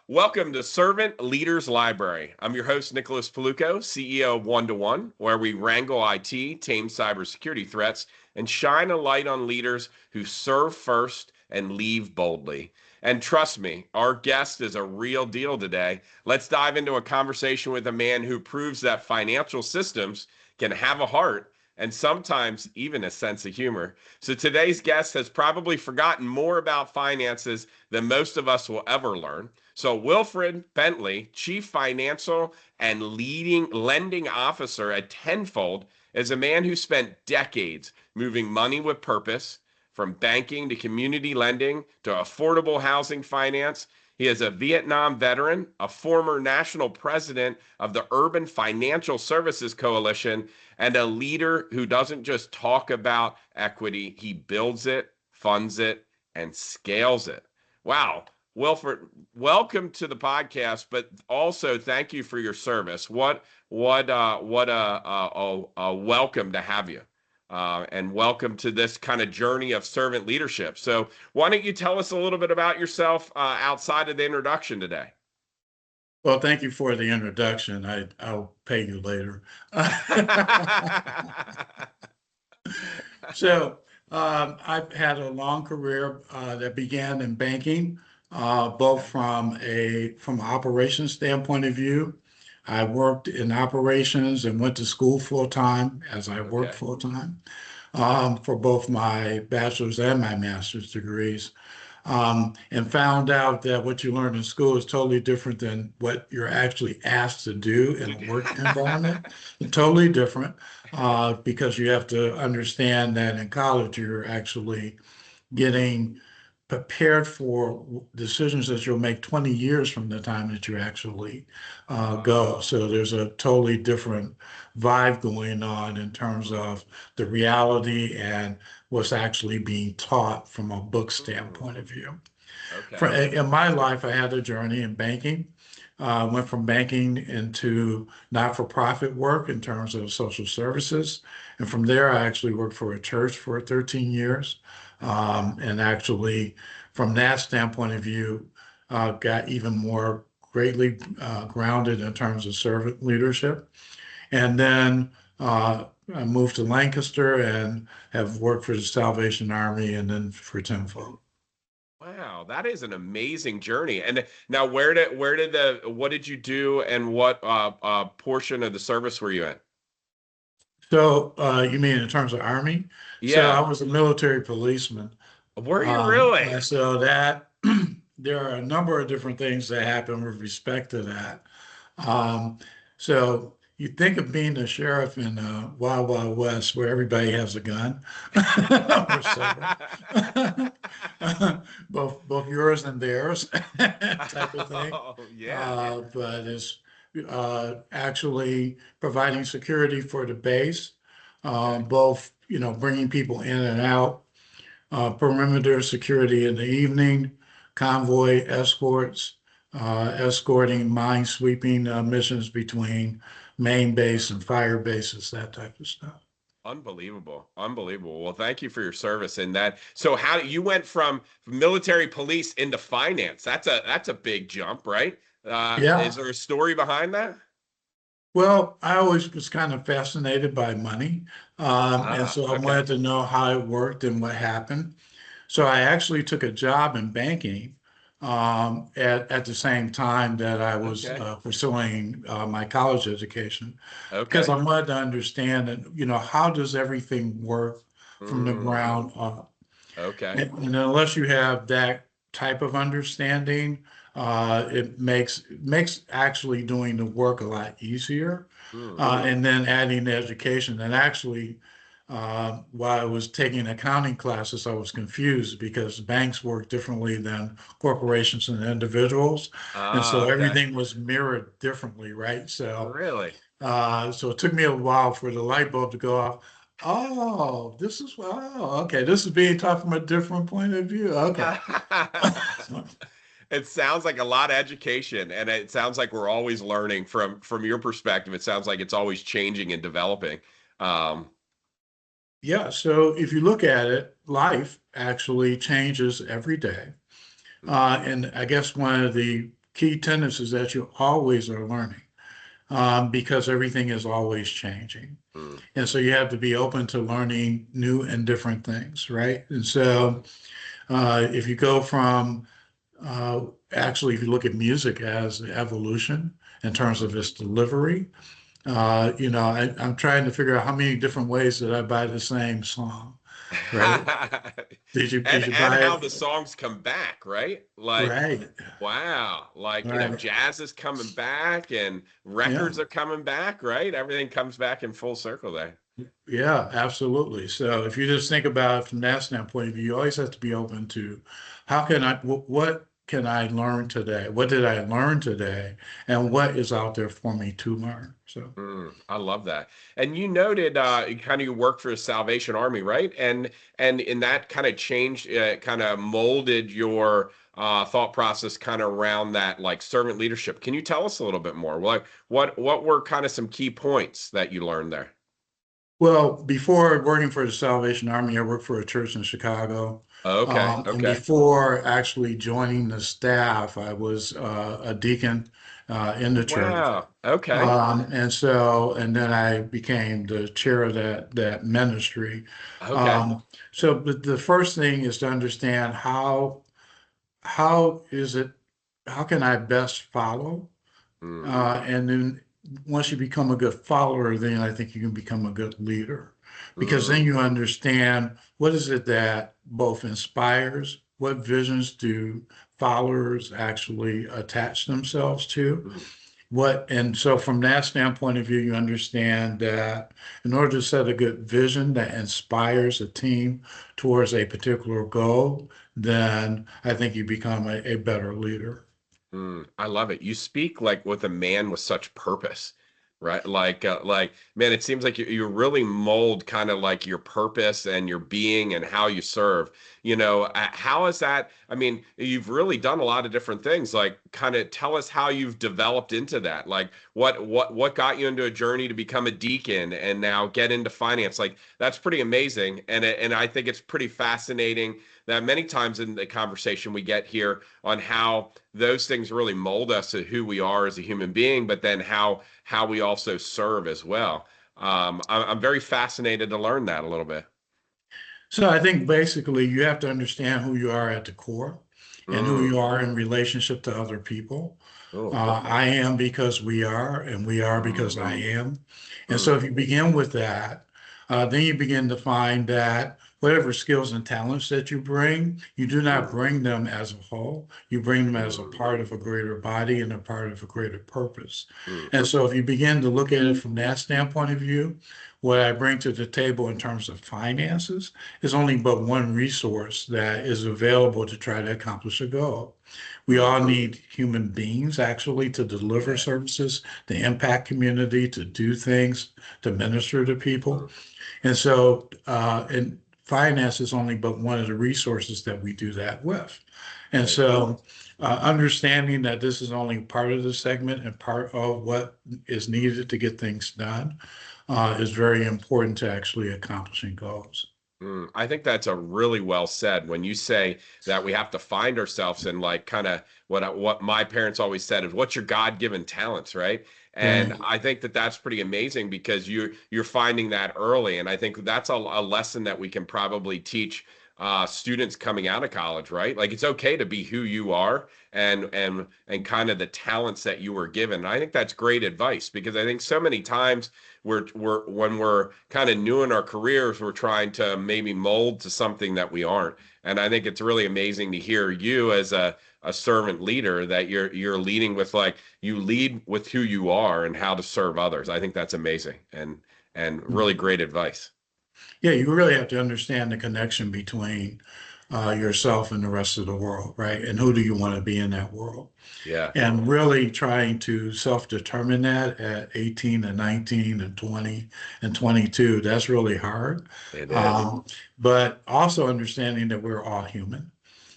Welcome to Servant Leaders Library. I'm your host, Nicholas Paluco, CEO of One to One, where we wrangle IT, tame cybersecurity threats, and shine a light on leaders who serve first and leave boldly. And trust me, our guest is a real deal today. Let's dive into a conversation with a man who proves that financial systems can have a heart and sometimes even a sense of humor. So today's guest has probably forgotten more about finances than most of us will ever learn. So Wilfred Bentley, Chief Financial and Leading Lending Officer at Tenfold, is a man who spent decades moving money with purpose, from banking to community lending to affordable housing finance. He is a Vietnam veteran, a former national president of the Urban Financial Services Coalition, and a leader who doesn't just talk about equity, he builds it, funds it, and scales it. Wow. Wilfred, welcome to the podcast, but also thank you for your service. What a welcome to have you, and welcome to this kind of journey of servant leadership. So, why don't you tell us a little bit about yourself outside of the introduction today? Well, thank you for the introduction. I'll pay you later. So I've had a long career that began in banking, both from an operations standpoint of view. I worked in operations and went to school full time as I worked Okay. full time for both my bachelor's and my master's degrees. And found out that what you learn in school is totally different than what you're actually asked to do in a work environment. Totally different, because you have to understand that in college you're actually getting prepared for decisions that you'll make 20 years from the time that you actually go. So there's a totally different vibe going on in terms of the reality and what's actually being taught from a book standpoint of view. Okay. In my life, I had a journey in banking. Went from banking into not-for-profit work in terms of social services. And from there, I actually worked for a church for 13 years. And actually, from that standpoint of view, got even more greatly grounded in terms of servant leadership. And then I moved to Lancaster and have worked for the Salvation Army and then for Tenfold. Wow, that is an amazing journey. And now, what did you do, and what portion of the service were you in? So you mean in terms of Army? So I Yeah, was a military policeman. were you really? And so that there are a number of different things that happen with respect to that. Um, so you think of being a sheriff in Wild Wild West where everybody has a gun, or several, both yours and theirs, type of thing. Oh, yeah. But it's actually providing security for the base, Okay. both bringing people in and out, perimeter security in the evening, convoy escorts, escorting mine sweeping missions between main base and fire bases, that type of stuff. Unbelievable. Unbelievable. Well, thank you for your service in that. So how you went from military police into finance? That's a big jump, right? Is Yeah. there a story behind that? Well, I always was kind of fascinated by money. And Ah, so I okay. wanted to know how it worked and what happened. So I actually took a job in banking at the same time that I was Okay. pursuing my college education because Okay. I wanted to understand that, how does everything work from the Mm, ground up? okay. And unless you have that type of understanding, it makes actually doing the work a lot easier. Mm, And then adding the education. And actually, while I was taking accounting classes, I was confused because banks work differently than corporations and individuals. And so okay. everything was mirrored differently, right? Really? So it took me a while for the light bulb to go off. Oh, okay. This is being taught from a different point of view. Okay. It sounds like a lot of education, and it sounds like we're always learning from your perspective. It sounds like it's always changing and developing. Um, Yeah. So if you look at it, life actually changes every day. mhm. And I guess one of the key tenets is that you always are learning, because everything is always changing. Mm. And so you have to be open to learning new and different things, right? And so if you go from actually, if you look at music as evolution in terms of its delivery, I'm trying to figure out how many different ways that I buy the same song, right? and Did you and buy how it? the songs come back, right? Like, Right, wow, like, right. jazz is coming back and Yeah, records are coming back, right? Everything comes back in full circle there. yeah, absolutely. So if you just think about it from that standpoint of view, you always have to be open to what can I learn today? What did I learn today? And what is out there for me to learn? So. I love that. And you noted kind of you worked for the Salvation Army, right? And in that kind of changed, kind of molded your thought process kind of around that like servant leadership. Can you tell us a little bit more? What were kind of some key points that you learned there? Well, before working for the Salvation Army, I worked for a church in Chicago. Okay, And okay. before actually joining the staff, I was a deacon in the church. Wow. Okay. And then I became the chair of that ministry. Okay. So the first thing is to understand how is it, how can I best follow? Mm, And then once you become a good follower, then I think you can become a good leader, because then mm, you understand what is it that both inspires, what visions do followers actually attach themselves to, mm, and so from that standpoint of view, you understand that in order to set a good vision that inspires a team towards a particular goal, then I think you become a better leader. I love it. You speak like with a man with such purpose, right? Like, man, it seems like you really mold kind of like your purpose and your being and how you serve. How is that? I mean, you've really done a lot of different things. Like, kind of tell us how you've developed into that. Like, what got you into a journey to become a deacon and now get into finance? Like, that's pretty amazing, and I think it's pretty fascinating that many times in the conversation we get here on how those things really mold us to who we are as a human being, but then how we also serve as well. I'm very fascinated to learn that a little bit. So I think basically you have to understand who you are at the core and who Mm, you are in relationship to other people. oh, okay. I am because we are, and we are because I Hmm. am. And so Mm, if you begin with that, then you begin to find that whatever skills and talents that you bring, you do not mm, bring them as a whole. You bring them as a mm, part of a greater body and a part of a greater purpose. mm, And so if you begin to look at it from that standpoint of view, what I bring to the table in terms of finances is only but one resource that is available to try to accomplish a goal. We mm. all need human beings actually to deliver Yeah. services, to impact community, to do things, to minister to people. Mm, And finance is only but one of the resources that we do that with. And right. so, understanding that this is only part of the segment and part of what is needed to get things done is very important to actually accomplishing goals. I think that's a really well said when you say that we have to find ourselves in like kind of what my parents always said is what's your God-given talents, right? And Right. I think that that's pretty amazing because you're finding that early, and I think that's a lesson that we can probably teach students coming out of college, right? Like it's okay to be who you are and kind of the talents that you were given. And I think that's great advice because I think so many times we're when we're kind of new in our careers, we're trying to maybe mold to something that we aren't. And I think it's really amazing to hear you as a servant leader that you're leading with like you lead with who you are and how to serve others. I think that's amazing and really great advice. Yeah, you really have to understand the connection between yourself and the rest of the world, right? And who do you want to be in that world? Yeah, And really trying to self-determine that at 18 and 19 and 20 and 22, that's really hard. it is. Um, but also understanding that we're all human.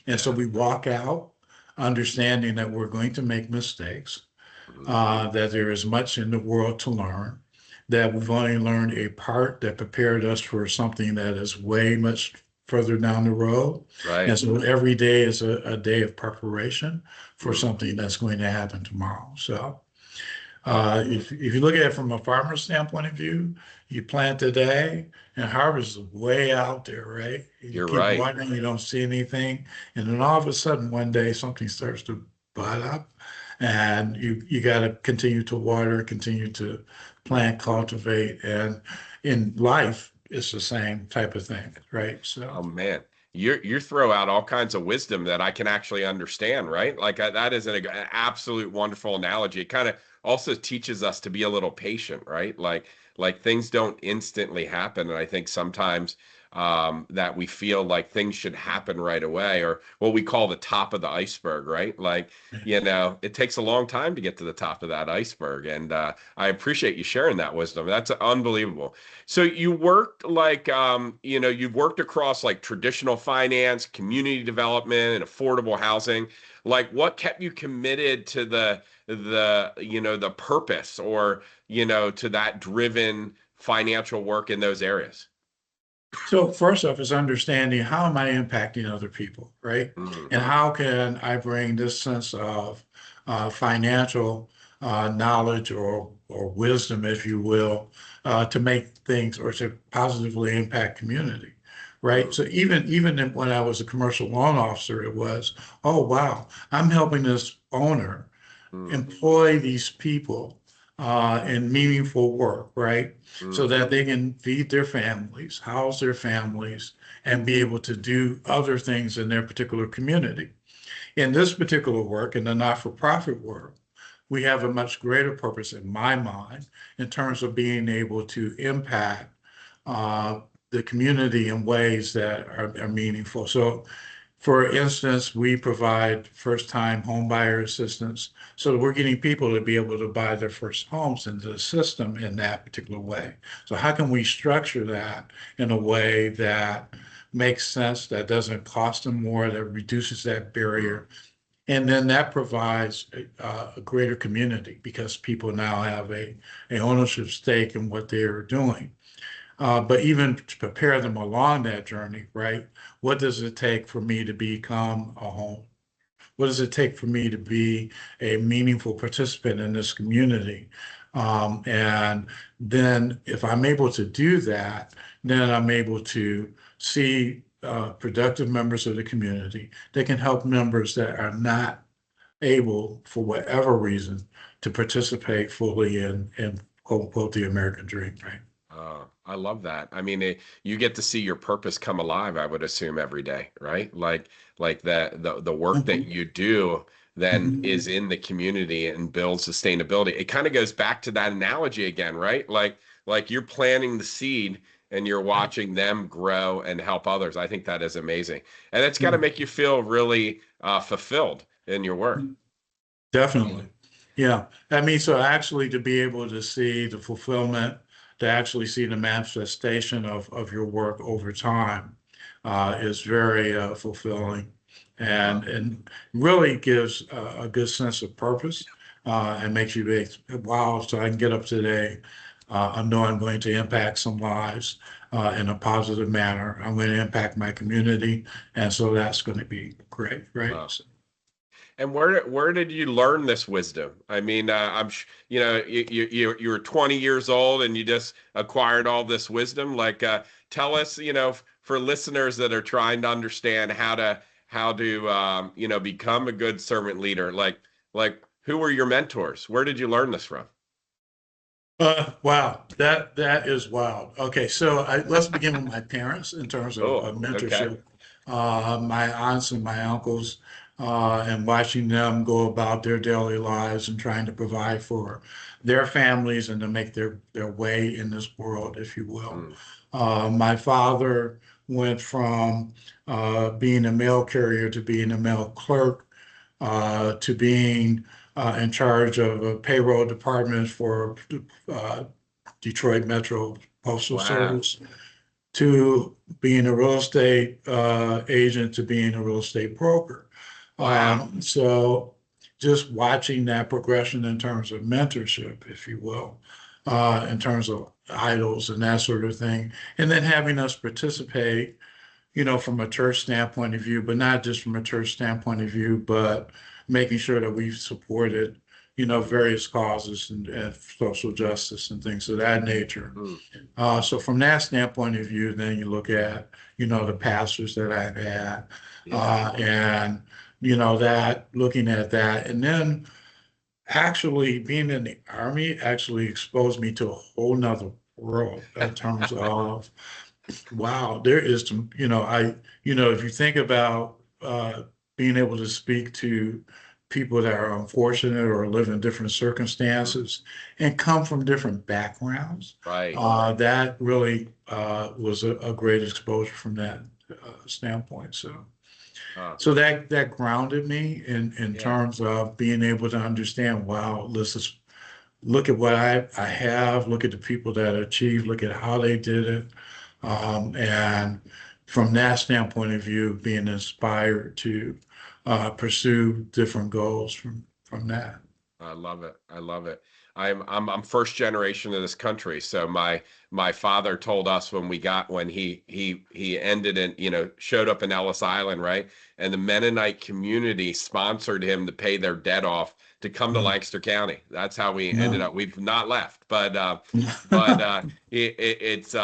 And so Yeah. we walk out understanding that we're going to make mistakes, Mhm. that there is much in the world to learn, that we've only learned a part that prepared us for something that is way much further down the road. And Right. so every day is a day of preparation for Mm. something that's going to happen tomorrow. So if you look at it from a farmer's standpoint of view, you plant today and harvest is way out there, right? You You're keep right. watering, you don't see anything, and then all of a sudden one day something starts to bud up, and you got to continue to water, continue to plant, cultivate, and in life it's the same type of thing, right? So. Oh man, you throw out all kinds of wisdom that I can actually understand, right? Like that is an absolute wonderful analogy. It kind of also teaches us to be a little patient, right? Like things don't instantly happen, and I think sometimes that we feel like things should happen right away, or what we call the top of the iceberg, right? Like it takes a long time to get to the top of that iceberg, and I appreciate you sharing that wisdom. That's unbelievable. So you worked like you've worked across like traditional finance, community development, and affordable housing. Like what kept you committed to the purpose or to that driven financial work in those areas? So first off is understanding how am I impacting other people, right? Mm, And how can I bring this sense of financial knowledge or wisdom, if you will, to make things or to positively impact community, right? mm, So when I was a commercial loan officer, it was, oh wow, I'm helping this owner mm, employ these people in meaningful work, right? So mm, that they can feed their families, house their families, and be able to do other things in their particular community. In this particular work, in the not-for-profit work, we have a much greater purpose in my mind in terms of being able to impact uh, the community in ways that are meaningful. So for instance, we provide first-time homebuyer assistance. So we're getting people to be able to buy their first homes into the system in that particular way. So how can we structure that in a way that makes sense, that doesn't cost them more, that reduces that mm. barrier? And then that provides a greater community because people now have a ownership stake in what they're doing. But even to prepare them along that journey, right? What does it take for me to become a home? What does it take for me to be a meaningful participant in this community? And then if I'm able to do that, then I'm able to see productive members of the community that can help members that are not able, for whatever reason, to participate fully in quote unquote the American dream, right? I love that. I mean, you get to see your purpose come alive, I would assume every day, right? Like the work that Mhm. you do then Mhm. is in the community and builds sustainability. It kind of goes back to that analogy again, right? Like you're planting the seed and you're watching them grow and help others. I think that is amazing. And it's got to make you feel really fulfilled in your work. Definitely. Yeah. I mean, so actually to be able to see the fulfillment, to actually see the manifestation of your work over time is very fulfilling and really gives a good sense of purpose and makes you be, wow, so I can get up today. I know I'm going to impact some lives in a positive manner. I'm going to impact my community. And so that's going to be great, right? Wow. So, And where did you learn this wisdom? I mean, you were 20 years old and you just acquired all this wisdom. Like, tell us, for listeners that are trying to understand how to become a good servant leader. Like who were your mentors? Where did you learn this from? wow, that is wild. Okay, so let's begin with my parents in terms Oh, of okay. mentorship. My aunts and my uncles, and watching them go about their daily lives and trying to provide for their families and to make their way in this world, if you will. Mm, My father went from being a mail carrier to being a mail clerk to being in charge of a payroll department for uh, Detroit Metro Postal wow. Service, to being a real estate agent, to being a real estate broker. Wow. So just watching that progression in terms of mentorship, if you will, in terms of idols and that sort of thing, and then having us participate from a church standpoint of view, but not just from a church standpoint of view, but making sure that we've supported, various causes and social justice and things of that nature. Mm, So from that standpoint of view, then you look at, the pastors that I've had, yeah. and, that looking at that. And then actually being in the Army actually exposed me to a whole nother world in terms of, wow, there is some, if you think about being able to speak to people that are unfortunate or live in different Mm, circumstances and come from different backgrounds, right. that really was a great exposure from that standpoint. Uh, So that grounded me in yeah. terms of being able to understand, wow, let's look at what I have, look at the people that achieved, look at how they did it. And from that standpoint of view, being inspired to pursue different goals from that. I love it. I love it. I'm first generation of this country. So my father told us when he ended in, showed up in Ellis Island, right? And the Mennonite community sponsored him to pay their debt off to come to Mm. Lancaster County. That's how we ended No. up. We've not left, but it's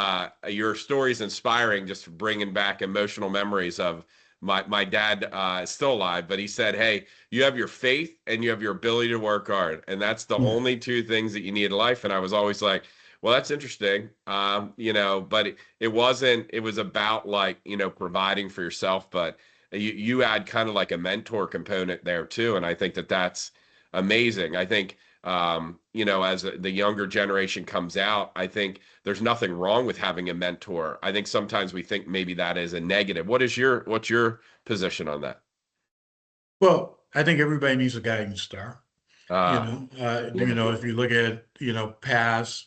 your story's inspiring, just bringing back emotional memories of my dad is still alive, but he said, "Hey, you have your faith and you have your ability to work hard, and that's the Mm. only two things that you need in life." And I was always like, "Well, that's interesting," but it wasn't. It was about like providing for yourself, but you add kind of like a mentor component there too, and I think that that's amazing. I think as the younger generation comes out, I think there's nothing wrong with having a mentor. I think sometimes we think maybe that is a negative. What's your position on that? Well, I think everybody needs a guiding star. Ah, yeah. If you look at, past,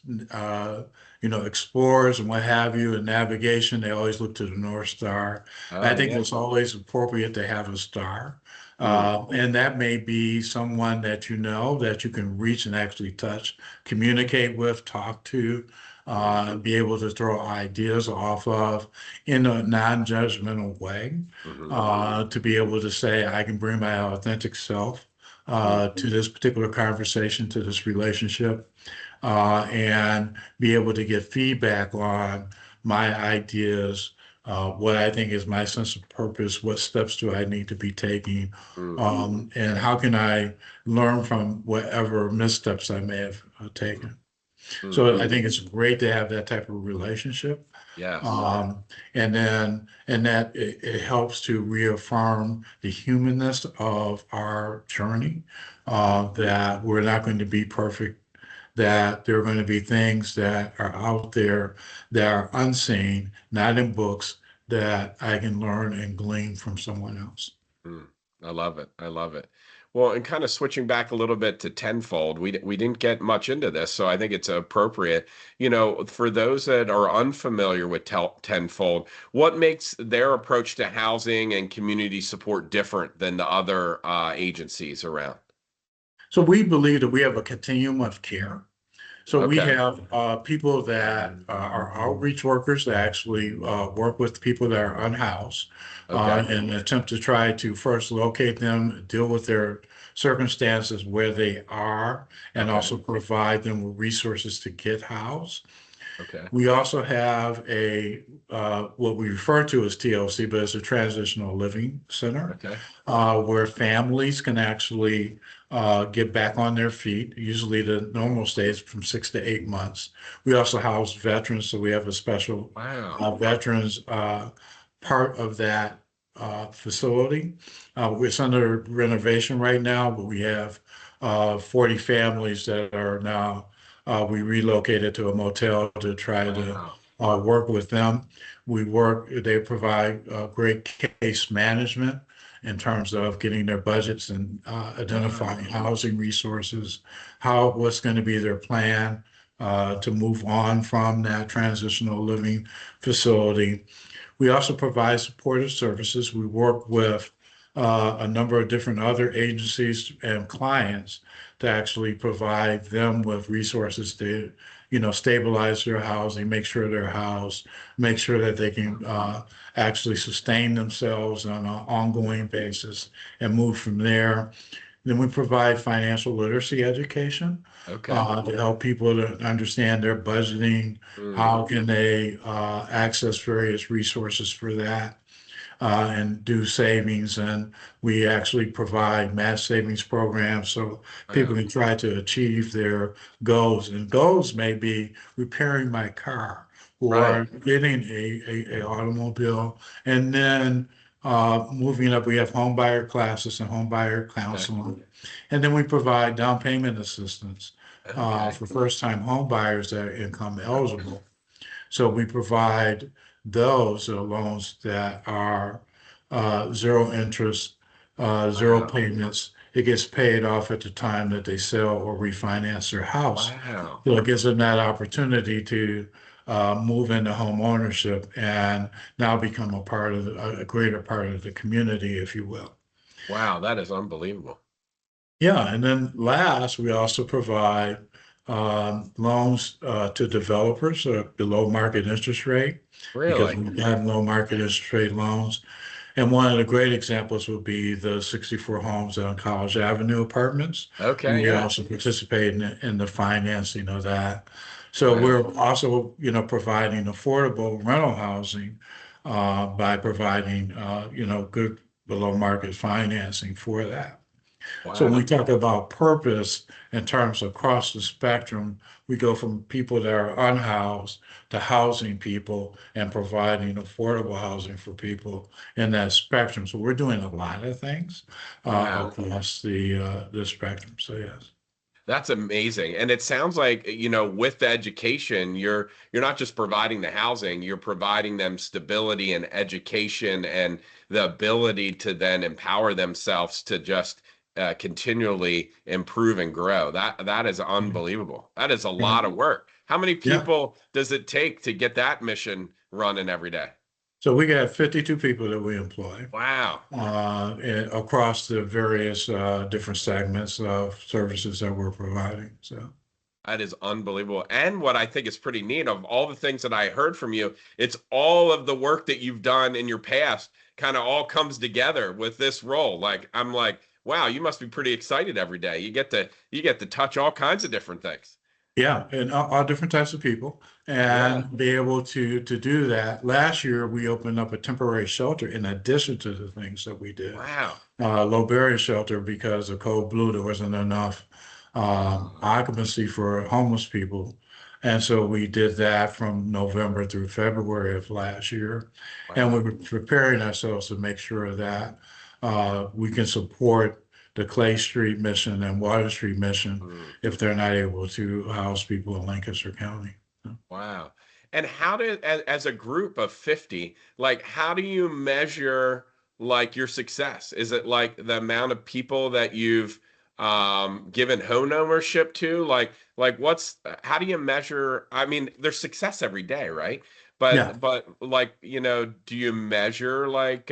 explorers and what have you, and navigation, they always look to the North Star. I Oh, think yeah. it's always appropriate to have a star. Mm, And that may be someone that you know that you can reach and actually touch, communicate with, talk to, mhm, be able to throw ideas off of in a non-judgmental way, mhm, to be able to say, I can bring my authentic self mm, to this particular conversation, to this relationship, and be able to get feedback on my ideas, what I think is my sense of purpose, what steps do I need to be taking, mm, and how can I learn from whatever missteps I may have taken. mm. So I think it's great to have that type of relationship. Yes. And that it helps to reaffirm the humanness of our journey, that we're not going to be perfect, that there are going to be things that are out there that are unseen, not in books, that I can learn and glean from someone else. Mm, I love it. I love it. Well, and kind of switching back a little bit to Tenfold, we didn't get much into this, so I think it's appropriate. For those that are unfamiliar with Tenfold, what makes their approach to housing and community support different than the other agencies around? So we believe that we have a continuum of care. So we Okay. have people that are outreach workers that actually work with people that are unhoused, Okay. and attempt to try to first locate them, deal with their circumstances where they are, and Okay. also provide them with resources to get housed. Okay. We also have a what we refer to as TLC, but it's a transitional living center, Okay. where families can actually get back on their feet. Usually, the normal stay is from 6 to 8 months. We also house veterans, so we have a special Wow. veterans part of that facility. It's under renovation right now, but we have 40 families that are now, we relocated to a motel to try to Wow. work with them. They provide great case management in terms of getting their budgets and identifying Wow. housing resources, what's going to be their plan to move on from that transitional living facility. We also provide supportive services. We work with a number of different other agencies and clients to actually provide them with resources to, stabilize their housing, make sure they're housed, make sure that they can actually sustain themselves on an ongoing basis and move from there. Then we provide financial literacy education Okay. to help people to understand their budgeting, Hmm. how can they access various resources for that, and do savings. And we actually provide mass savings programs so people Wow. can try to achieve their goals. And goals may be repairing my car Right. or getting a automobile. And then moving up, we have home buyer classes and home buyer Okay. counseling. And then we provide down payment assistance Okay. for first-time home buyers that are income eligible. So we provide those loans that are zero interest, zero Wow. payments. It gets paid off at the time that they sell or refinance their house. Wow. So it gives them that opportunity to move into home ownership and now become a part of a greater part of the community, if you will. Wow. That is unbelievable. Yeah, and then last, we also provide loans to developers below market interest rate because Really? we've had low market interest rate loans. And one of the great examples would be the 64 homes on College Avenue apartments. Okay. We Yeah. also participate in the financing of that. So Wow. we're also, providing affordable rental housing by providing, good below market financing for that. So when we Wow. talk about purpose in terms of across the spectrum, we go from people that are unhoused to housing people and providing affordable housing for people in that spectrum. So we're doing a lot of things Wow. across the spectrum. So yes. That's amazing. And it sounds like, with the education, you're not just providing the housing, you're providing them stability and education and the ability to then empower themselves to just continually improve and grow. That is unbelievable. That is a Yeah. lot of work. How many Yeah. people does it take to get that mission running every day? So we got 52 people that we employ Wow. across the various different segments of services that we're providing. So. That is unbelievable. And what I think is pretty neat of all the things that I heard from you, it's all of the work that you've done in your past kind of all comes together with this role. Like I'm like, wow, you must be pretty excited every day. You get to touch all kinds of different things. Yeah, and all different types of people, Yeah. and be able to do that. Last year, we opened up a temporary shelter in addition to the things that we did. Wow. Low barrier shelter because of code blue, there wasn't enough occupancy for homeless people, and so we did that from November through February of last year, and we Wow. were preparing ourselves to make sure that we can support the Clay Street mission and Water Street mission Mm. if they're not able to house people in Lancaster County. Wow. And how did, as a group of 50, like, how do you measure like your success? Is it like the amount of people that you've given home ownership to? How do you measure? I mean, there's success every day, right? Yeah. But like, do you measure like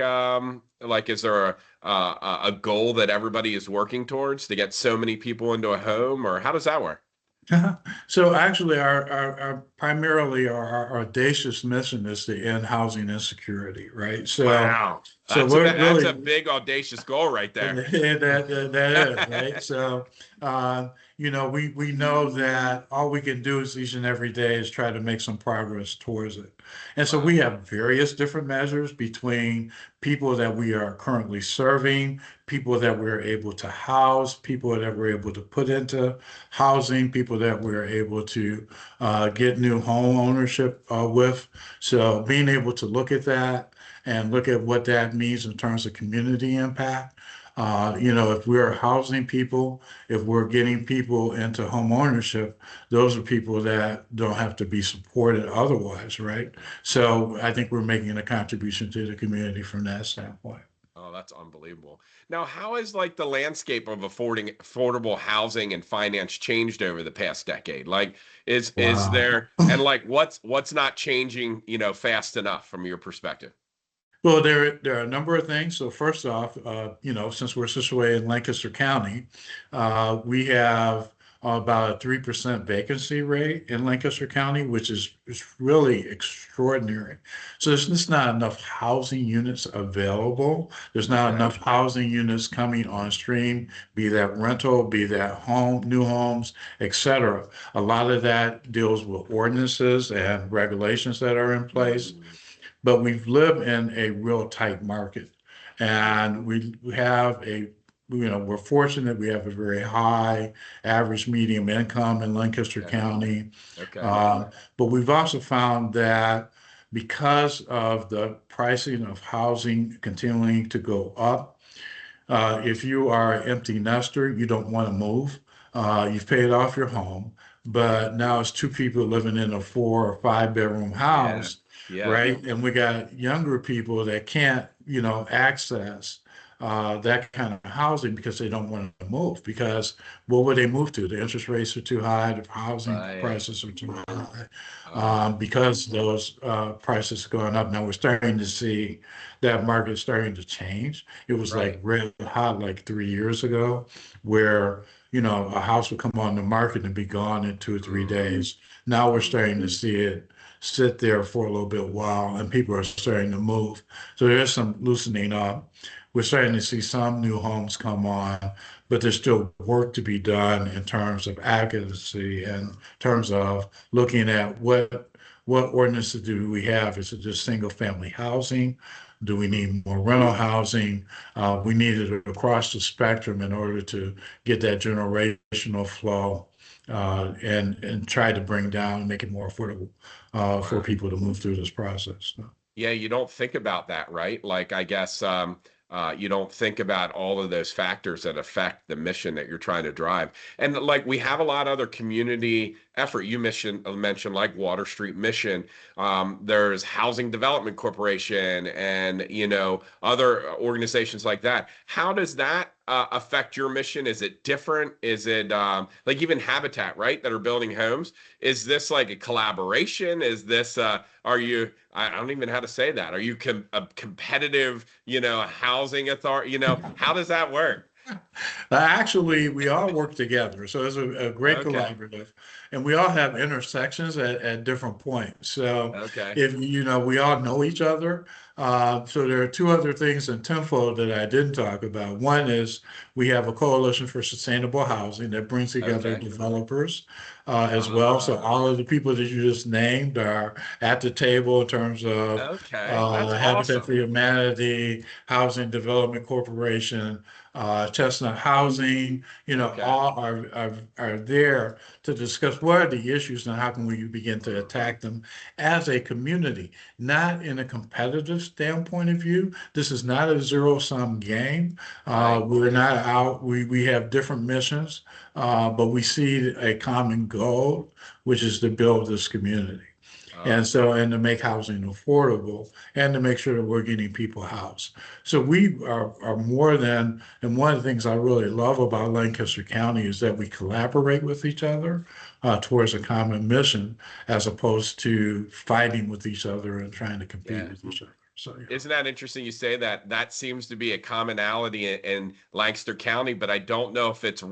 is there a goal that everybody is working towards to get so many people into a home, or how does that work? So actually, our primarily our audacious mission is to end housing insecurity, right? Wow. So we're That's a really big audacious goal right there. that is right. So we know that all we can do is each and every day is try to make some progress towards it. And so we Wow. have various different measures between people that we are currently serving, people that we're able to house, people that we're able to put into housing, people that we're able to get new home ownership with. So being able to look at that and look at what that means in terms of community impact. If we're housing people, if we're getting people into home ownership, those are people that don't have to be supported otherwise, right? So I think we're making a contribution to the community from that standpoint. Oh, that's unbelievable. Now, how has like the landscape of affordable housing and finance changed over the past decade? Like, is Wow. there and like what's not changing, fast enough from your perspective? Well, there are a number of things. So first off, since we're situated in Lancaster County, we have about a 3% vacancy rate in Lancaster County, which is really extraordinary. So there's just not enough housing units available. There's not Okay. enough housing units coming on stream, be that rental, be that home, new homes, etc. A lot of that deals with ordinances and regulations that are in place, Mm, but we've lived in a real tight market. And we have we're fortunate we have a very high average medium income in Lancaster okay. County. Okay. Uh, but we've also found that because of the pricing of housing continuing to go up, if you are an empty nester, you don't want to move. You've paid off your home, but now it's two people living in a 4 or 5 bedroom Yeah. house, Yeah. right? And we got younger people that can't, access that kind of housing because they don't want to move. Because what would they move to? The interest rates are too high, the housing Right. prices are too high. Oh, Because those prices are going up. Now we're starting to see that market starting to change. It was like right. red hot like 3 years ago, where a house would come on the market and be gone in 2 or 3 days. Now we're starting to see it sit there for a little bit while, and people are starting to move. So there is some loosening up. We're starting to see some new homes come on, but there's still work to be done in terms of advocacy and in terms of looking at what ordinances do we have? Is it just single family housing? Do we need more rental housing? We need it across the spectrum in order to get that generational flow, and try to bring down, make it more affordable for Wow. people to move through this process. Yeah, you don't think about that, right? Like, I guess you don't think about all of those factors that affect the mission that you're trying to drive. And like, we have a lot of other community effort. You mentioned like Water Street Mission. There's Housing Development Corporation, and other organizations like that. How does that affect your mission? Is it different? Is it like even Habitat, right, that are building homes? Is this like a collaboration? Is this are you, I don't even know how to say that. Are you a competitive, housing authority? How does that work? Actually, we all work together. So it's a great Okay. collaborative, and we all have intersections at different points. So Okay. if we all know each other. So there are two other things in Tenfold that I didn't talk about. One is we have a coalition for sustainable housing that brings together Okay. developers as well. So Ah, all of the people that you just named are at the table in terms of okay. That's Habitat for awesome. Humanity, Housing Development Corporation, Chestnut Housing, Okay. all are there to discuss what are the issues and how can we begin to attack them as a community, not in a competitive standpoint of view. This is not a zero-sum game. Right. We're not out, we have different missions, but we see a common goal, which is to build this community. Oh, And to make housing affordable and to make sure that we're getting people housed. So we are more than, and one of the things I really love about Lancaster County is that we collaborate with each other towards a common mission as opposed to fighting with each other and trying to compete yeah. with each other. So, yeah. Isn't that interesting you say that? That seems to be a commonality in Lancaster County, but I don't know if it's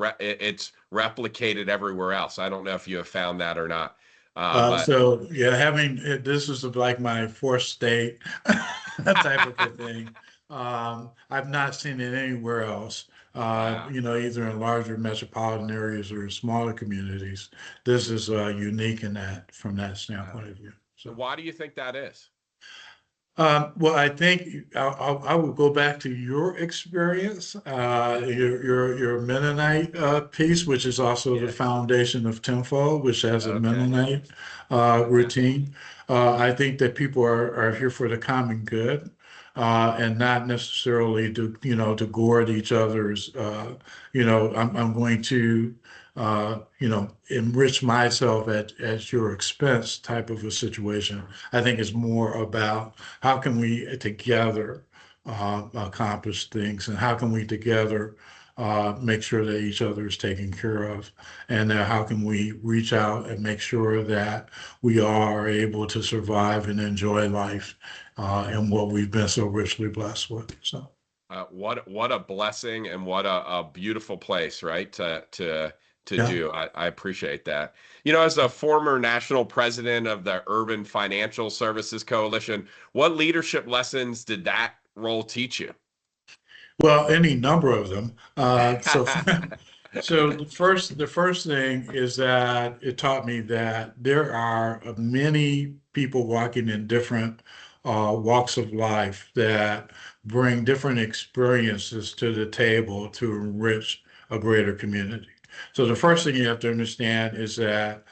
replicated everywhere else. I don't know if you have found that or not. But So yeah, this is like my fourth state type of a thing. I've not seen it anywhere else. wow. Either in larger metropolitan areas or smaller communities. This is unique in that from that Wow. standpoint of view. So So. why do you think that is? Well, I think I will go back to your experience, Yeah. your Mennonite piece, which is also the Yeah. foundation of Tenfold, which has a Okay. Mennonite Okay. routine. I think that people are here for the common good, and not necessarily to gourd each other's. I'm going to enrich myself at your expense type of a situation. I think it's more about how can we together accomplish things, and how can we together make sure that each other is taken care of, and how can we reach out and make sure that we are able to survive and enjoy life and what we've been so richly blessed with. So. What a blessing and what a beautiful place, right? To Yeah. do. I appreciate that. You know, as a former national president of the Urban Financial Services Coalition, what leadership lessons did that role teach you? Well, any number of them. So the first thing is that it taught me that there are many people walking in different walks of life that bring different experiences to the table to enrich a greater community. So the first thing you have to understand is that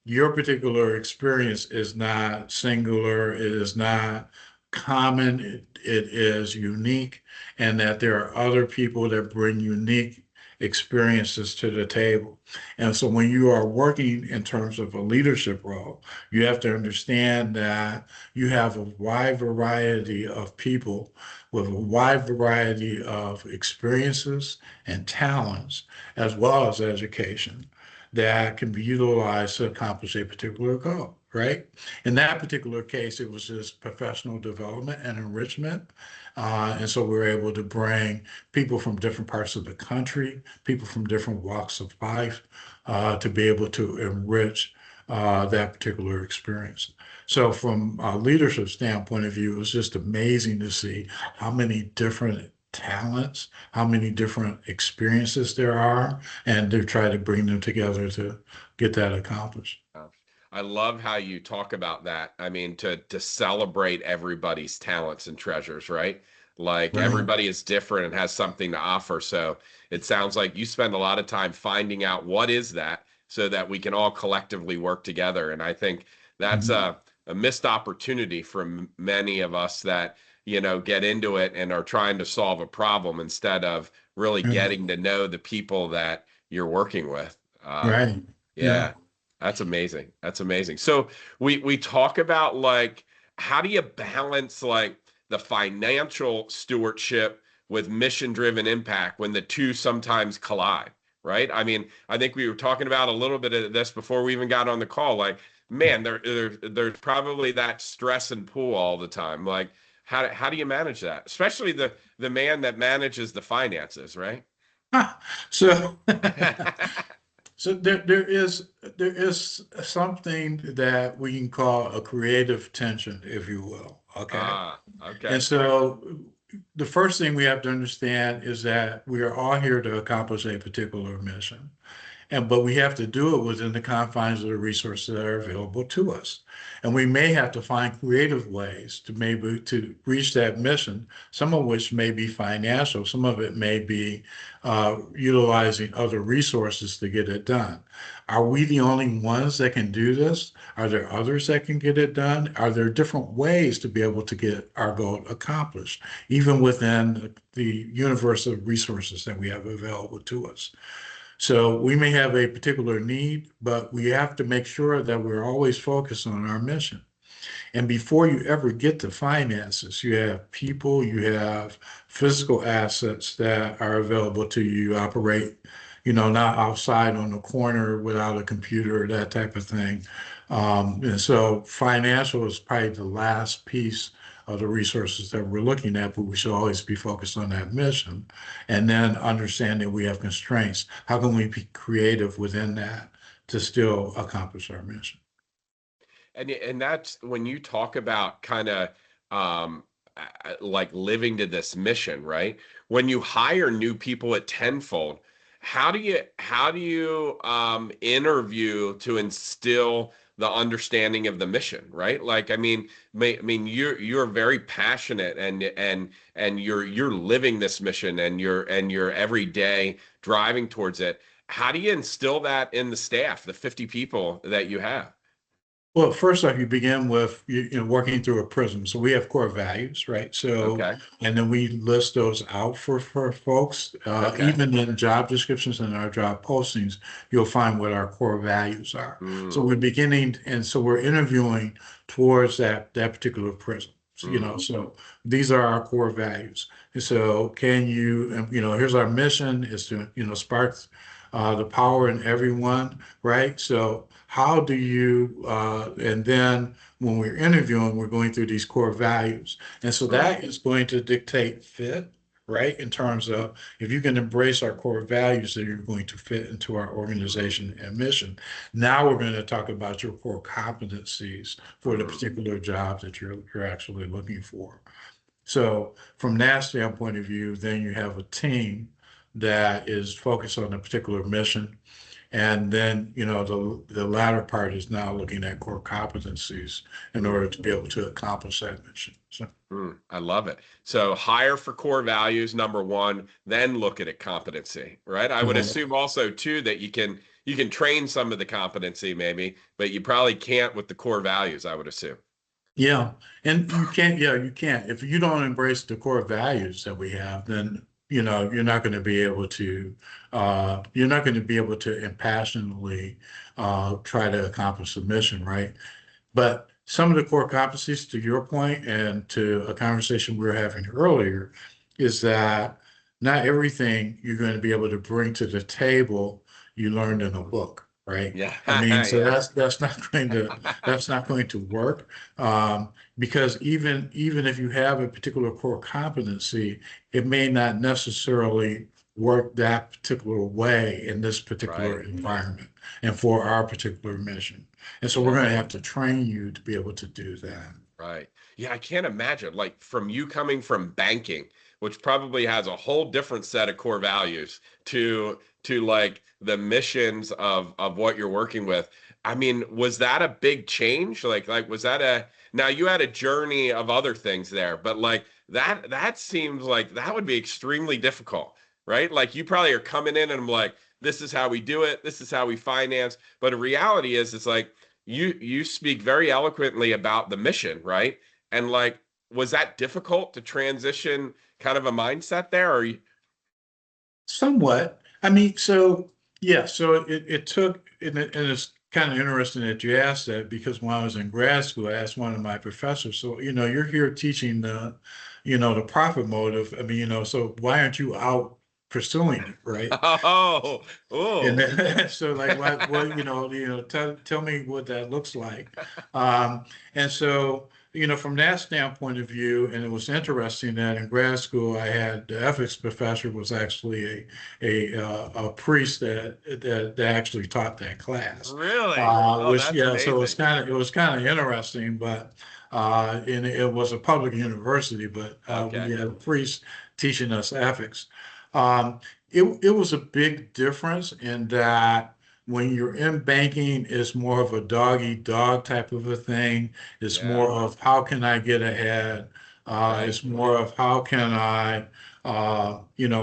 your particular experience is not singular, it is not common, it is unique, and that there are other people that bring unique experiences to the table. And so when you are working in terms of a leadership role, you have to understand that you have a wide variety of people with a wide variety of experiences and talents, as well as education that can be utilized to accomplish a particular goal, right? In that particular case, it was just professional development and enrichment. And so we were able to bring people from different parts of the country, people from different walks of life, to be able to enrich that particular experience. So from a leadership standpoint of view, it was just amazing to see how many different talents, how many different experiences there are, and to try to bring them together to get that accomplished. Uh, I love how you talk about that. I mean, to celebrate everybody's talents and treasures, right? Like Right. everybody is different and has something to offer. So it sounds like you spend a lot of time finding out what is that so that we can all collectively work together. And I think that's Mhm. a missed opportunity for many of us that, you know, get into it and are trying to solve a problem instead of really Yeah. getting to know the people that you're working with. Right. Yeah. Yeah. That's amazing. That's amazing. So we talk about like how do you balance like the financial stewardship with mission-driven impact when the two sometimes collide, right? I mean, I think we were talking about a little bit of this before we even got on the call. Like, man, there's probably that stress and pull all the time. Like, how do you manage that? Especially the man that manages the finances, right? So, so there is something that we can call a creative tension, if you will. Okay. Ah, And okay. so the first thing we have to understand is that we are all here to accomplish a particular mission. But we have to do it within the confines of the resources that are available to us. And we may have to find creative ways to maybe to reach that mission, some of which may be financial, some of it may be utilizing other resources to get it done. Are we the only ones that can do this? Are there others that can get it done? Are there different ways to be able to get our goal accomplished, even within the universe of resources that we have available to us? So we may have a particular need, but we have to make sure that we're always focused on our mission. And before you ever get to finances, you have people, you have physical assets that are available to you. You operate, not outside on the corner without a computer, that type of thing. And so financial is probably the last piece of the resources that we're looking at, but we should always be focused on that mission. And then understanding we have constraints. How can we be creative within that to still accomplish our mission? And that's when you talk about kind of um like living to this mission, right? When you hire new people at Tenfold, how do you interview to instill the understanding of the mission, right? Like I mean you're very passionate and you're living this mission and you're every day driving towards it. How do you instill that in the staff, the 50 people that you have? Well, first off, you begin with working through a prism. So we have core values, right? So, Okay. and then we list those out for folks. Okay. Even in job descriptions and our job postings, you'll find what our core values are. So Mm, we're beginning, and so we're interviewing towards that particular prism. Mm, So these are our core values. And so can you, here's our mission is to, spark the power in everyone, right? So how do you, and then when we're interviewing, we're going through these core values. And so mm, that is going to dictate fit, right? In terms of if you can embrace our core values, then you're going to fit into our organization and mission. Now we're going to talk about your core competencies for the mm. particular job that you're actually looking for. So from that standpoint of view, then you have a team that is focused on a particular mission. And then, the latter part is now looking at core competencies in Mm, order to be able to accomplish that mission. So, I love it. So hire for core values, number one, then look at it competency, right? I would right. assume also too that you can train some of the competency maybe, but you probably can't with the core values, I would assume. Yeah, and you can't, yeah, you can't. If you don't embrace the core values that we have, then you're not going to be able to you're not going to be able to impassionately try to accomplish the mission, right? But some of the core competencies, to your point, and to a conversation we were having earlier, is that not everything you're going to be able to bring to the table you learned in a book, right? Yeah. I mean, so Yeah. that's not going to work because even if you have a particular core competency, it may not necessarily work that particular way in this particular Right. environment and for our particular mission. And so we're Yeah. going to have to train you to be able to do that. Right. Yeah, I can't imagine like from you coming from banking, which probably has a whole different set of core values to like the missions of what you're working with. I mean, was that a big change? Like was that a now you had a journey of other things there, but like that seems like that would be extremely difficult, right? Like you probably are coming in and I'm like, this is how we do it, this is how we finance. But the reality is it's like you speak very eloquently about the mission, right? And like, was that difficult to transition kind of a mindset there, or Somewhat. I mean, so yeah, so it took, and it's kind of interesting that you asked that because when I was in grad school, I asked one of my professors, so, you're here teaching the profit motive. I mean, so why aren't you out pursuing it, right? oh, And oh, then, so like, what, tell me what that looks like. And so, from that standpoint of view, and it was interesting that in grad school, I had the ethics professor was actually a priest that actually taught that class. really? Oh, Which, that's yeah, so amazing. it was kind of interesting, but and it was a public university, but we Okay. had a priest teaching us ethics. Um, it was a big difference in that when you're in banking, it's more of a dog eat dog type of a thing. It's Yeah. more of how can I get ahead? Right. It's more of how can I,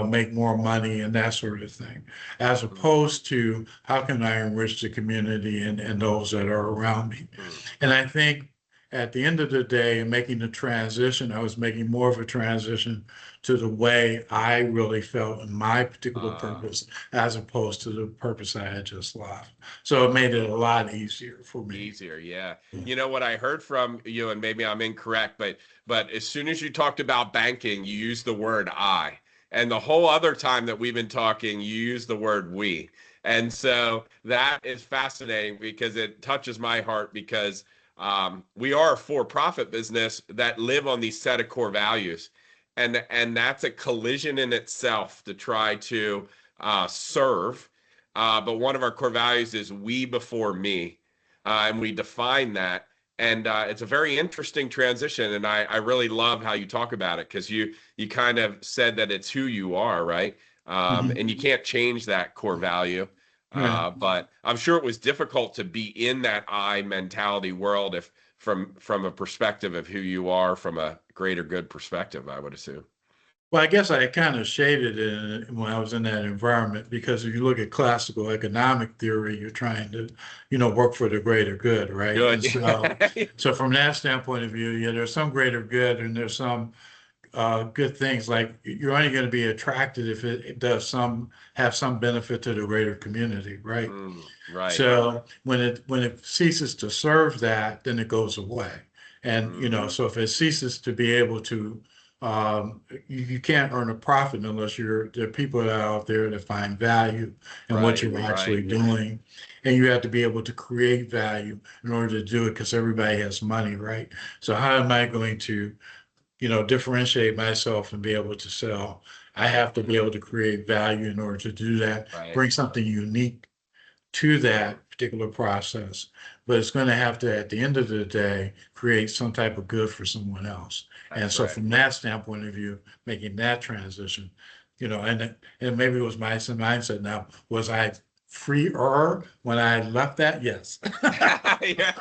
make more money and that sort of thing, as Mm, opposed to how can I enrich the community and those that are around me. mm. And I think at the end of the day, in making the transition, I was making more of a transition to the way I really felt in my particular Uh, purpose, as opposed to the purpose I had just left. So it made it a lot easier for me. Easier, yeah. You know what I heard from you, and maybe I'm incorrect, but as soon as you talked about banking, you used the word I. And the whole other time that we've been talking, you use the word we. And so that is fascinating because it touches my heart because we are a for-profit business that live on these set of core values. And that's a collision in itself to try to serve. But one of our core values is we before me, and we define that. And it's a very interesting transition, and I really love how you talk about it because you kind of said that it's who you are, right? Mhm. And you can't change that core value. Right. But I'm sure it was difficult to be in that I mentality world if from a perspective of who you are, from a greater good perspective, I would assume. Well, I guess I kind of shaded it when I was in that environment because if you look at classical economic theory, you're trying to, work for the greater good, right? And Good. so from that standpoint of view, yeah, there's some greater good and there's some good things like you're only going to be attracted if it does have some benefit to the greater community, right? Mm, right. So when it ceases to serve that, then it goes away. And, so if it ceases to be able to, you can't earn a profit unless there are people that are out there that find value in what Right, you're actually right, doing. And you have to be able to create value in order to do it because everybody has money, right? So how am I going to, differentiate myself and be able to sell? I have to be able to create value in order to do that, right. bring something unique to that particular process. But it's going to have to, at the end of the day, create some type of good for someone else. And That's so right. from that standpoint of view, making that transition, and maybe it was my mindset now, was I freer when I left that? Yes. Yeah.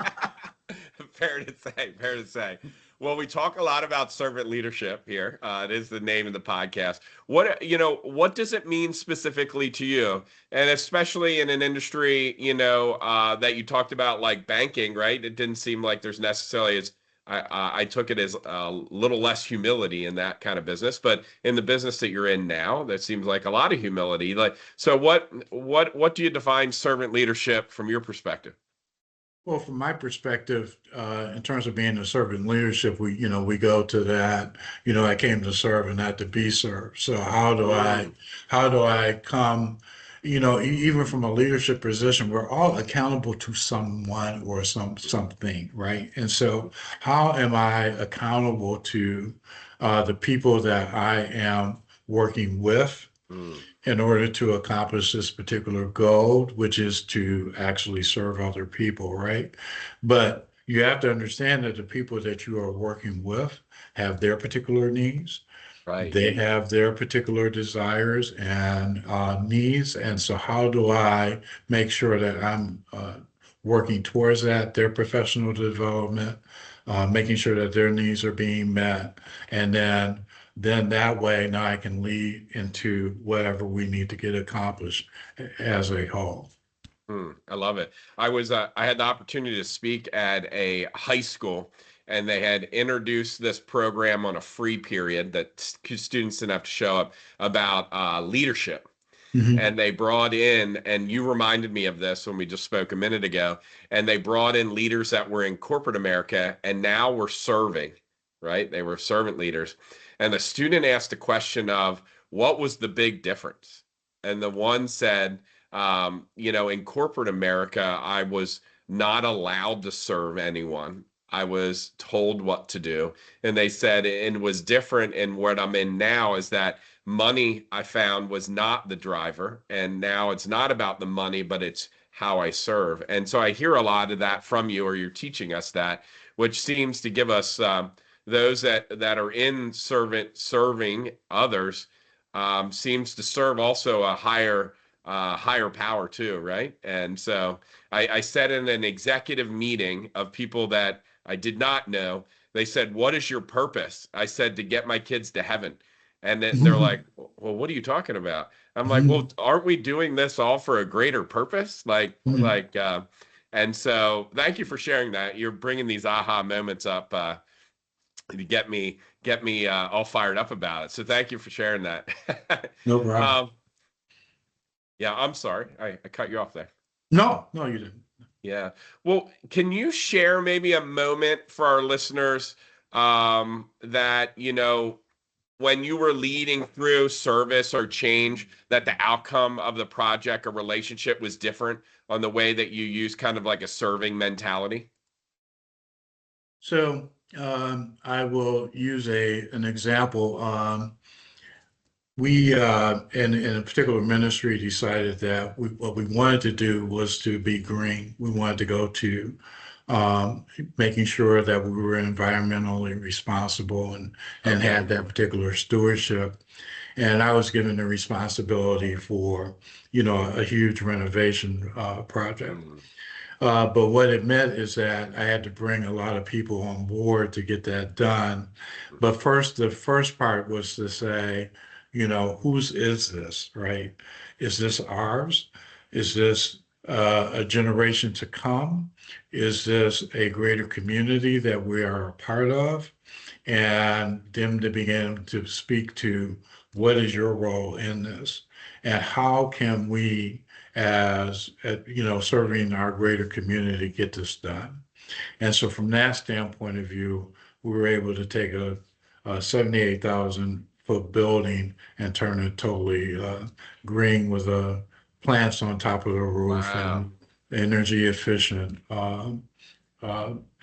Fair to say, fair to say. Well, we talk a lot about servant leadership here. It is the name of the podcast. What does it mean specifically to you? And especially in an industry, that you talked about, like banking, right? It didn't seem like there's necessarily as I took it as a little less humility in that kind of business, but in the business that you're in now, that seems like a lot of humility. Like, so what do you define servant leadership from your perspective? Well, from my perspective, in terms of being a servant leadership, we go to that, I came to serve and not to be served. So Mm, how do I come, even from a leadership position, we're all accountable to someone or something, right? And so how am I accountable to the people that I am working with mm. in order to accomplish this particular goal, which is to actually serve other people, right? But you have to understand that the people that you are working with have their particular needs. Right. They have their particular desires and needs. And so, how do I make sure that I'm working towards that, their professional development, making sure that their needs are being met, and then that way now I can lead into whatever we need to get accomplished as a whole. I love it. I had the opportunity to speak at a high school, and they had introduced this program on a free period that students didn't have to show up about leadership. Mhm. And they brought in, and you reminded me of this when we just spoke a minute ago, and they brought in leaders that were in corporate America and now were serving, right? They were servant leaders. And the student asked a question of what was the big difference? And the one said, in corporate America, I was not allowed to serve anyone. I was told what to do. And they said, and was different in what I'm in now is that money I found was not the driver. And now it's not about the money, but it's how I serve. And so I hear a lot of that from you, or you're teaching us that, which seems to give us those that are in serving others seems to serve also a higher power too, right? And so I said in an executive meeting of people that I did not know, they said, "What is your purpose?" I said, "To get my kids to heaven." And then they're like, "Well, what are you talking about?" I'm like, "Well, aren't we doing this all for a greater purpose?" And so thank you for sharing that. You're bringing these aha moments up to get me all fired up about it. So thank you for sharing that. No problem. um, yeah, I'm sorry. I cut you off there. No, no, you didn't. Yeah. Well, can you share maybe a moment for our listeners that, when you were leading through service or change, that the outcome of the project or relationship was different on the way that you use kind of like a serving mentality? So I will use an example. We in a particular ministry decided that what we wanted to do was to be green. We wanted to go to making sure that we were environmentally responsible and Okay. had that particular stewardship. And I was given the responsibility for, a huge renovation project. Mm, But what it meant is that I had to bring a lot of people on board to get that done. But first, the first part was to say, whose is this, right? Is this ours? Is this a generation to come? Is this a greater community that we are a part of? And them to begin to speak to what is your role in this? And how can we, as serving our greater community, get this done? And so from that standpoint of view, we were able to take a 78,000 foot building and turn it totally green with plants on top of the roof Wow. and energy efficient uh,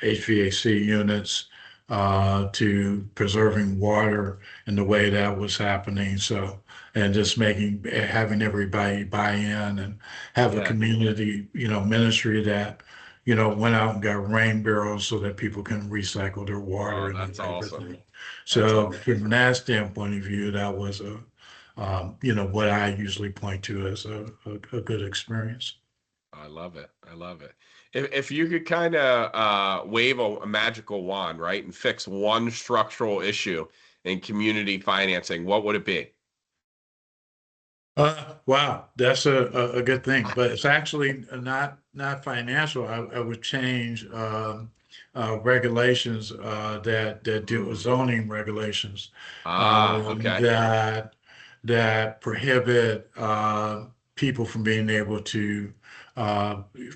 HVAC units to preserving water in the way that was happening. So, and just having everybody buy in and have a Yeah. community, ministry that, went out and got rain barrels so that people can recycle their water Oh, and that that's type of awesome. thing. That's So awesome. from that standpoint of view, that was what I usually point to as a good experience. I love it. I love it. If you could kind of wave a magical wand, right, and fix one structural issue in community financing, what would it be? Wow, that's a good thing, but it's actually not financial. I would change regulations that deal with Mm. zoning regulations Ah, okay. that prohibit people from being able to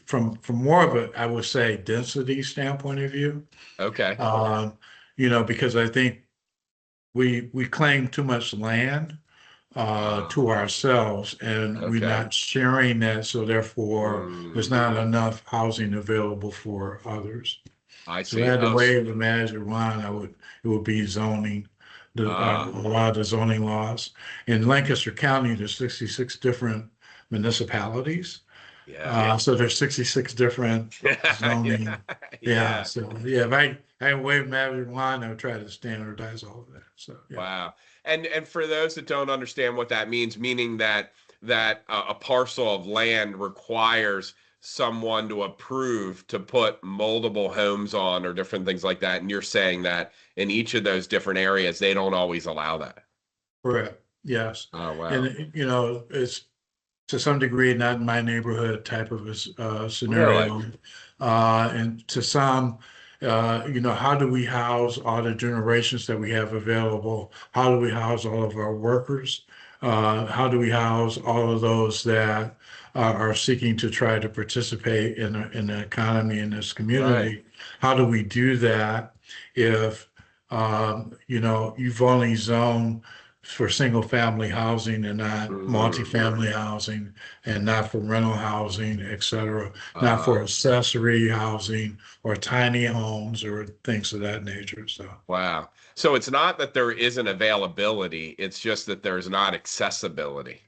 from more of a, I would say, density standpoint of view. Okay. Um, because I think we claim too much land to Ah, ourselves, and we're okay. not sharing that, so therefore there's Mm, not enough housing available for others. I So I see. had to Oh, wave the magic wand. It would be zoning, a lot of the zoning laws. In Lancaster County, there's 66 different municipalities. yeah. So there's 66 different Yeah. zoning. Yeah. Yeah. So yeah, if I wave magic wand, I would try to standardize all of that. So yeah. Wow. And for those that don't understand what that means, meaning that a parcel of land requires someone to approve to put multiple homes on or different things like that. And you're saying that in each of those different areas, they don't always allow that. Correct. Yes. Oh, wow. And it's to some degree not in my neighborhood type of a Really? scenario. And to some, how do we house all the generations that we have available? How do we house all of our workers? How do we house all of those that are seeking to try to participate in the economy in this Right. community? How do we do that if, you've only zoned for single family housing and not Hmm. multifamily housing and not for rental housing, et cetera, not Uh, for accessory housing or tiny homes or things of that nature. So wow. So it's not that there isn't availability, it's just that there's not accessibility.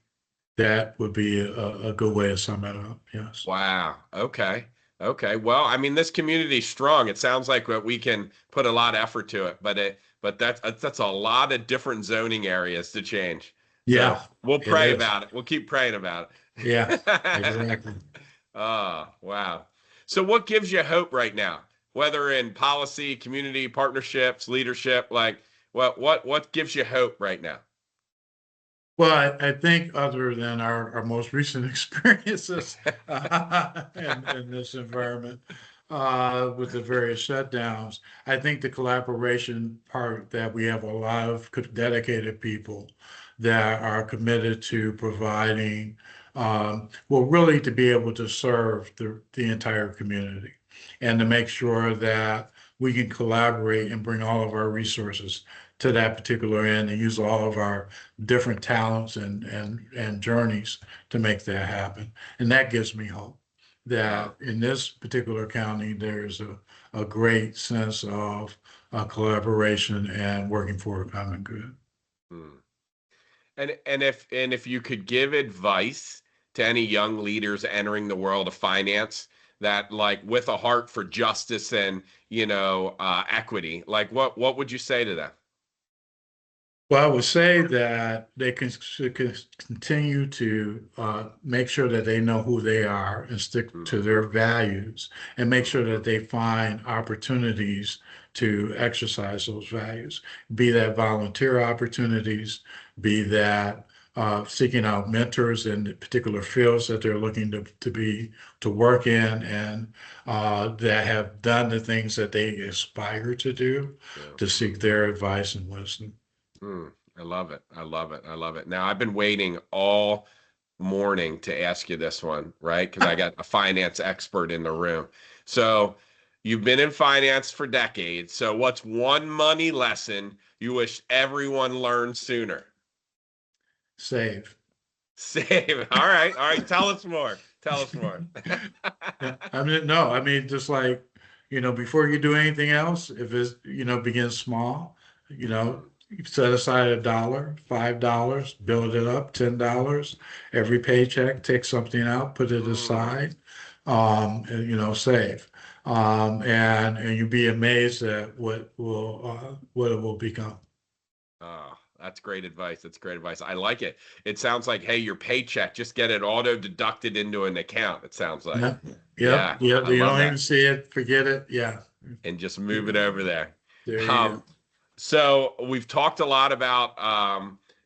that would be a good way to sum it up. Yes. Wow. Okay. Okay. Well, I mean, this community's strong. It sounds like that we can put a lot of effort to it, but that's a lot of different zoning areas to change. So Yeah, we'll it pray is. about it. We'll keep praying about Yeah, it. exactly. Oh, wow. So what gives you hope right now? Whether in policy, community partnerships, leadership, like what gives you hope right now? Well, I think other than our most recent experiences in this environment with the various shutdowns, I think the collaboration part that we have a lot of dedicated people that are committed to providing, well, really to be able to serve the entire community and to make sure that we can collaborate and bring all of our resources to that particular end and use all of our different talents and journeys to make that happen. And that gives me hope Oh, that in this particular county, there's a great sense of collaboration and working for a common good. hmm. And if you could give advice to any young leaders entering the world of finance that like with a heart for justice and equity, like what would you say to them? Well, I would say that they should continue to make sure that they know who they are and stick to Mm, their values and make sure mhm. that they find opportunities to exercise those values, be that volunteer opportunities, be that seeking out mentors in the particular fields that they're looking to work in and that have done the things that they aspire to do Yeah. to seek their advice and wisdom. I love it. I love it. I love it. Now I've been waiting all morning to ask you this one, right? Because I got a finance expert in the room. So You've been in finance for decades. So what's one money lesson you wish everyone learned sooner? Save. Save. All right. All right. Tell us more. Tell us more. Yeah, I mean, no, I mean, just like, before you do anything else, if it's, begin small, you set aside $1, $5, build it up, $10. Every paycheck, take something out, put it Mm. aside, and, save. And you'd be amazed at what it will become. Oh, that's great advice. That's great advice. I like it. It sounds like, hey, your paycheck, just get it auto deducted into an account. It sounds like. Yeah. Yep. Yeah, Yep. I You love don't even that. see it, forget it. Yeah. And just move it over there. There you Um, go. so we've talked a lot about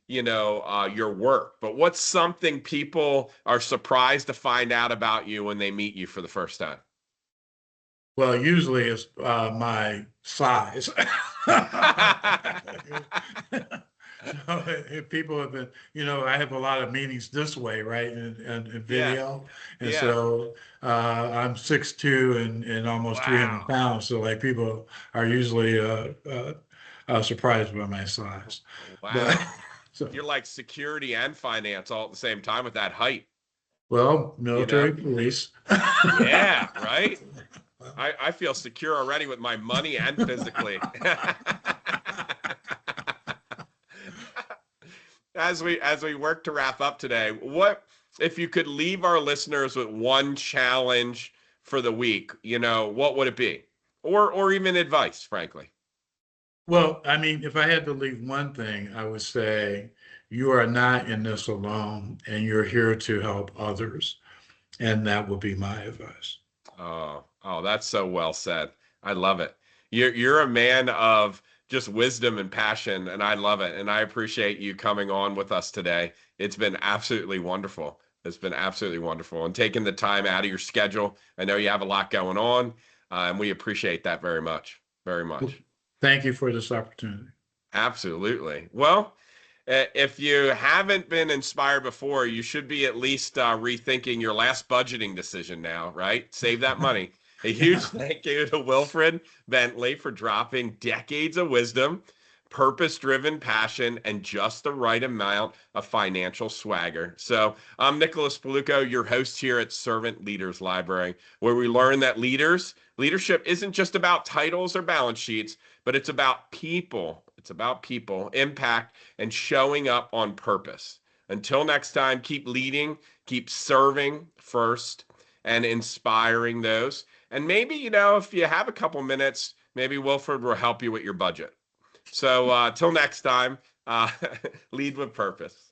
your work, but what's something people are surprised to find out about you when they meet you for the first time? Well, usually it's my size. So if people have been, I have a lot of meetings this way, right, in Yeah, video, and yeah. so I'm 6'2" and almost 300 Wow. pounds. So like people are usually surprised by my size, but Wow. so You're like security and finance all at the same time with that height, well, you military know? police. Yeah, right? I feel secure already with my money and physically. As we work to wrap up today, what if you could leave our listeners with one challenge for the week, what would it be? Or even advice, frankly. Well, I mean, if I had to leave one thing, I would say you are not in this alone and you're here to help others. And that would be my advice. Oh, that's so well said. I love it. You're a man of just wisdom and passion, and I love it. And I appreciate you coming on with us today. It's been absolutely wonderful. It's been absolutely wonderful, and taking the time out of your schedule. I know you have a lot going on, and we appreciate that very much. Very Well, much. thank you for this opportunity. Absolutely. Well, if you haven't been inspired before, you should be at least rethinking your last budgeting decision now, right? Save that money. A huge thank you to Wilfred Bentley for dropping decades of wisdom, purpose driven passion, and just the right amount of financial swagger. So, I'm Nicholas Paluco, your host here at Servant Leaders Library, where we learn that leadership isn't just about titles or balance sheets, but it's about people. It's about people, impact, and showing up on purpose. Until next time, keep leading, keep serving first, and inspiring those. And maybe, if you have a couple minutes, maybe Wilfred will help you with your budget. So till next time, uh, lead with purpose.